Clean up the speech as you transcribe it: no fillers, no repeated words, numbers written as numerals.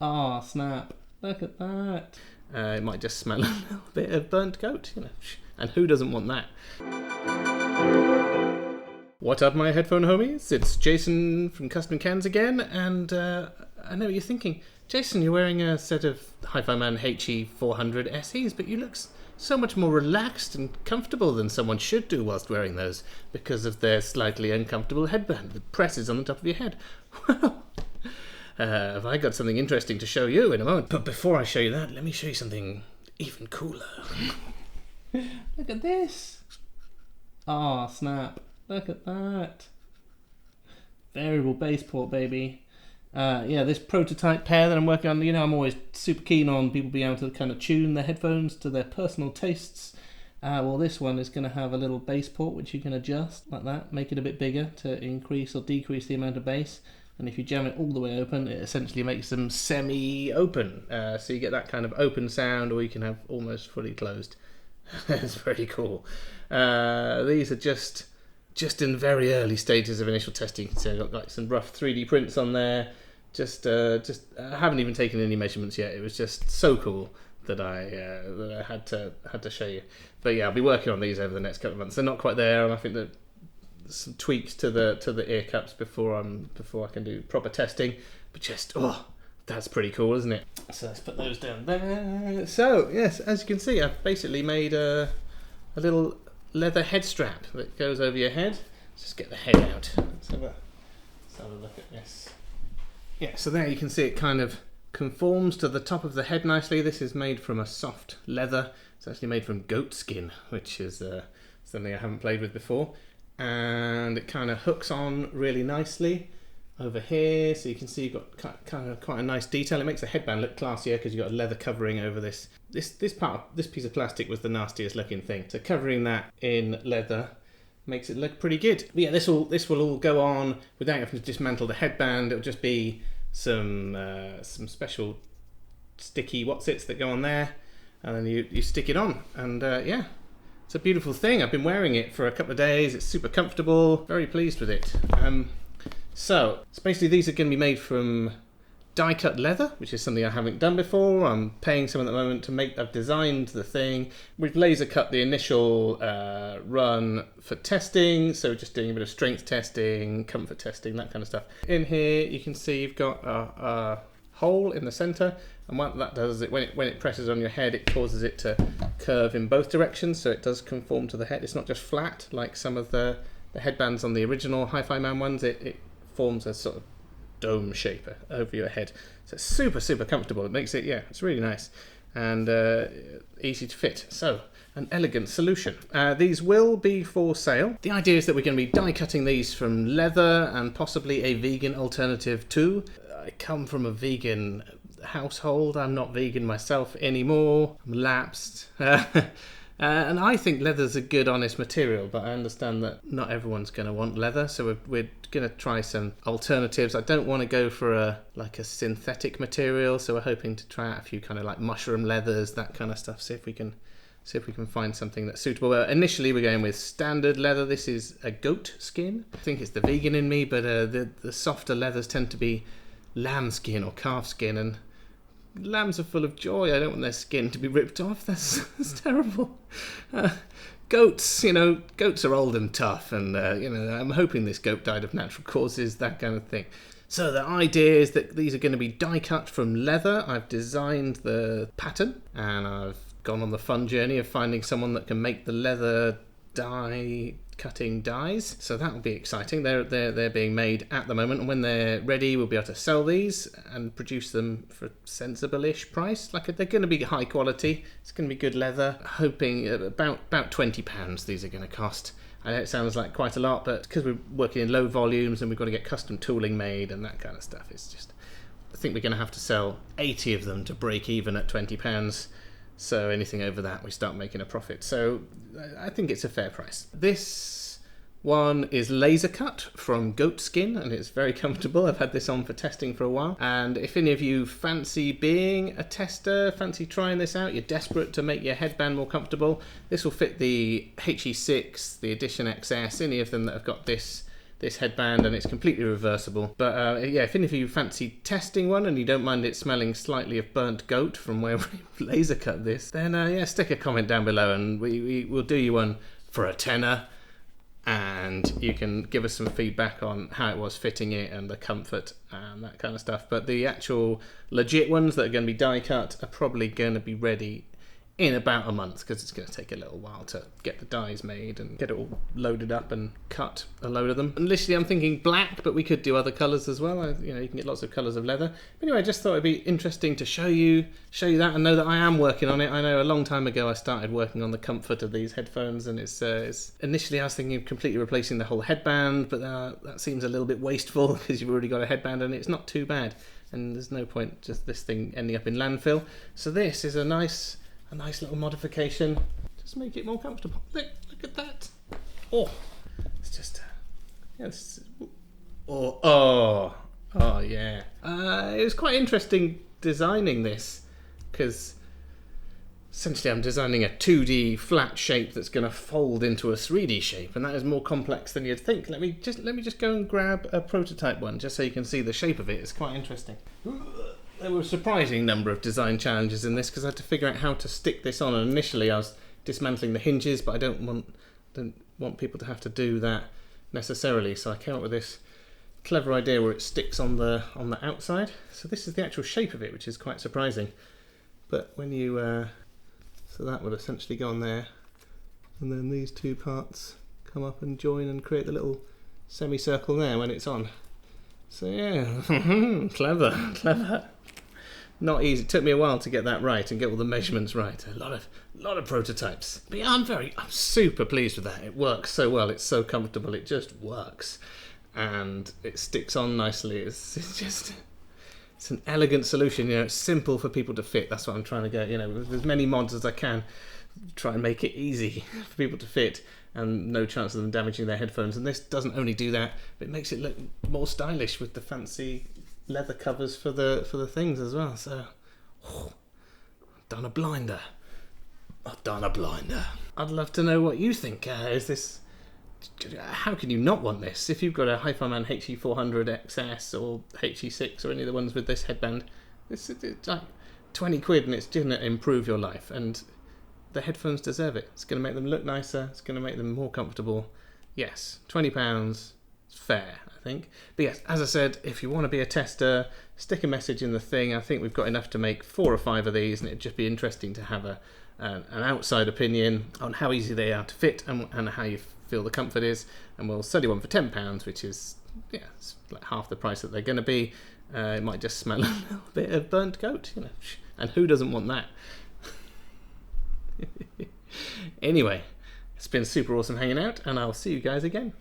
Ah, snap. Look at that. It might just smell a little bit of burnt goat, you know, and who doesn't want that? What up, my headphone homies? It's Jason from Custom Cans again, and I know what you're thinking. Jason, you're wearing a set of HiFiMan HE400se's, but you look so much more relaxed and comfortable than someone should do whilst wearing those because of their slightly uncomfortable headband that presses on the top of your head. Well, have I got something interesting to show you in a moment. But before I show you that, let me show you something even cooler. Look at this. Ah, snap. Look at that. Variable bass port, baby. Yeah, this prototype pair that I'm working on, you know, I'm always super keen on people being able to kind of tune their headphones to their personal tastes. Well, this one is going to have a little bass port which you can adjust like that, make it a bit bigger to increase or decrease the amount of bass. And if you jam it all the way open, it essentially makes them semi-open. So you get that kind of open sound, or you can have almost fully closed. It's pretty cool. These are just in very early stages of initial testing. So I've got like some rough 3D prints on there. I haven't even taken any measurements yet. It was just so cool that I had to show you. But yeah, I'll be working on these over the next couple of months. They're not quite there, and I think that some tweaks to the ear cups before I can do proper testing. But just that's pretty cool, isn't it? So let's put those down there. So yes, as you can see, I've basically made a little leather head strap that goes over your head. Let's just get the head out. Let's have a look at this. Yeah, so there you can see it kind of conforms to the top of the head nicely. This is made from a soft leather. It's actually made from goat skin, which is something I haven't played with before. And it kind of hooks on really nicely over here, so you can see you've got kind of quite a nice detail. It makes the headband look classier because you've got a leather covering over this. This piece of plastic was the nastiest looking thing. So covering that in leather makes it look pretty good. But yeah, this will all go on without having to dismantle the headband. It'll just be some special sticky whatsits that go on there, and then you stick it on, and yeah. It's a beautiful thing. I've been wearing it for a couple of days. It's super comfortable. Very pleased with it. So basically these are going to be made from die-cut leather, which is something I haven't done before. I'm paying someone at the moment to make. I've designed the thing. We've laser cut the initial run for testing, so just doing a bit of strength testing, comfort testing, that kind of stuff. In here you can see you've got a hole in the center, and what that does is when it presses on your head, it causes it to curve in both directions, so it does conform to the head. It's not just flat like some of the headbands on the original HiFiMan ones. It forms a sort of dome shape over your head, so it's super comfortable. It makes it, yeah, it's really nice and easy to fit. So an elegant solution. These will be for sale. The idea is that we're going to be die cutting these from leather and possibly a vegan alternative too. I come from a vegan household. I'm not vegan myself anymore. I'm lapsed. And I think leather's a good, honest material, but I understand that not everyone's going to want leather, so we're going to try some alternatives. I don't want to go for a synthetic material, so we're hoping to try out a few kind of like mushroom leathers, that kind of stuff, see if we can find something that's suitable. Initially we're going with standard leather. This is a goat skin. I think it's the vegan in me, but the softer leathers tend to be lamb skin or calf skin, and lambs are full of joy. I don't want their skin to be ripped off. That's terrible. Goats are old and tough, and I'm hoping this goat died of natural causes, that kind of thing. So the idea is that these are going to be die cut from leather. I've designed the pattern, and I've gone on the fun journey of finding someone that can make the leather die cutting dies, so that will be exciting. They're being made at the moment, and when they're ready we'll be able to sell these and produce them for a sensible-ish price. They're going to be high quality. It's going to be good leather. Hoping about £20 these are going to cost. I know it sounds like quite a lot, but because we're working in low volumes and we've got to get custom tooling made and that kind of stuff, it's just, I think we're going to have to sell 80 of them to break even at £20. So anything over that, we start making a profit. So I think it's a fair price. This one is laser cut from goat skin, and it's very comfortable. I've had this on for testing for a while. And if any of you fancy being a tester, fancy trying this out, you're desperate to make your headband more comfortable, this will fit the HE6, the Edition XS, any of them that have got this this headband, and it's completely reversible. But yeah, if any of you fancy testing one and you don't mind it smelling slightly of burnt goat from where we laser cut this, then yeah, stick a comment down below and we'll do you one for a tenner. And you can give us some feedback on how it was fitting it and the comfort and that kind of stuff. But the actual legit ones that are going to be die cut are probably going to be ready in about a month, because it's going to take a little while to get the dies made and get it all loaded up and cut a load of them. Initially I'm thinking black, but we could do other colours as well. You know, you can get lots of colours of leather. But anyway, I just thought it'd be interesting to show you that and know that I am working on it. I know a long time ago I started working on the comfort of these headphones, and it's initially I was thinking of completely replacing the whole headband, but that seems a little bit wasteful because you've already got a headband and it's not too bad. And there's no point just this thing ending up in landfill. So this is a nice little modification. Just make it more comfortable. Look at that. Oh, it's just yes. Oh yeah. It was quite interesting designing this, because essentially I'm designing a 2D flat shape that's going to fold into a 3D shape, and that is more complex than you'd think. Let me just go and grab a prototype one just so you can see the shape of it. It's quite interesting. There were a surprising number of design challenges in this because I had to figure out how to stick this on, and initially I was dismantling the hinges, but I don't want people to have to do that necessarily, so I came up with this clever idea where it sticks on the outside. So this is the actual shape of it, which is quite surprising. But when you so that would essentially go on there, and then these two parts come up and join and create the little semicircle there when it's on. So yeah, clever. Not easy. It took me a while to get that right and get all the measurements right. A lot of prototypes. But yeah, I'm super pleased with that. It works so well. It's so comfortable. It just works, and it sticks on nicely. It's an elegant solution. You know, it's simple for people to fit. That's what I'm trying to get. You know, with as many mods as I can, try and make it easy for people to fit, and no chance of them damaging their headphones. And this doesn't only do that, but it makes it look more stylish with the fancy leather covers for the things as well. So I've done a blinder. I'd love to know what you think. How can you not want this? If you've got a HiFiMan HE400se or HE6 or any of the ones with this headband, it's like 20 quid and it's going to improve your life, and the headphones deserve it. It's going to make them look nicer, it's going to make them more comfortable. Yes, £20 is fair, I think. But yes, as I said, if you want to be a tester, stick a message in the thing. I think we've got enough to make 4 or 5 of these, and it'd just be interesting to have an outside opinion on how easy they are to fit and how you feel the comfort is. And we'll sell you one for £10, which is, yeah, it's like half the price that they're going to be. It might just smell a little bit of burnt goat, you know, and who doesn't want that? Anyway, it's been super awesome hanging out, and I'll see you guys again.